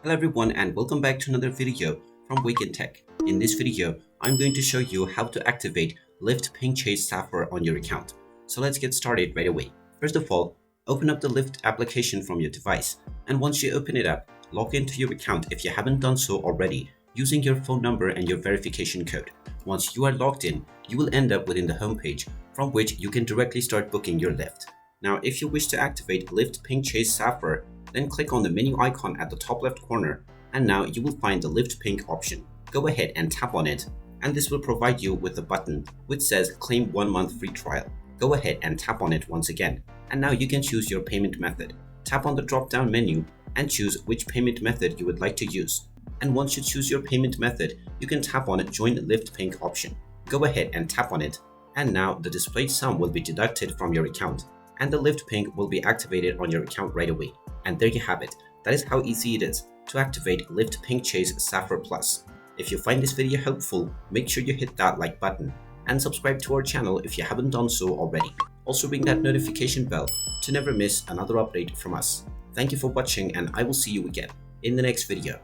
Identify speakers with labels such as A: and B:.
A: Hello everyone and welcome back to another video from Wake&Tech. In this video, I'm going to show you how to activate Lyft Pink Sapphire on your account. So let's get started right away. First of all, open up the Lyft application from your device, and once you open it up, log into your account if you haven't done so already using your phone number and your verification code. Once you are logged in, you will end up within the homepage from which you can directly start booking your Lyft. Now, if you wish to activate Lyft Pink Sapphire, then click on the menu icon at the top left corner, and now you will find the Lyft Pink option. Go ahead and tap on it, and this will provide you with a button which says claim 1 month free trial. Go ahead and tap on it once again, and now you can choose your payment method. Tap on the drop down menu and choose which payment method you would like to use. And once you choose your payment method, you can tap on Join Lyft Pink option. Go ahead and tap on it, and now the displayed sum will be deducted from your account, and the Lyft Pink will be activated on your account right away. And there you have it. That is how easy it is to activate Lyft Pink Sapphire Plus. If you find this video helpful, make sure you hit that like button and subscribe to our channel if you haven't done so already. Also ring that notification bell to never miss another update from us. Thank you for watching, and I will see you again in the next video.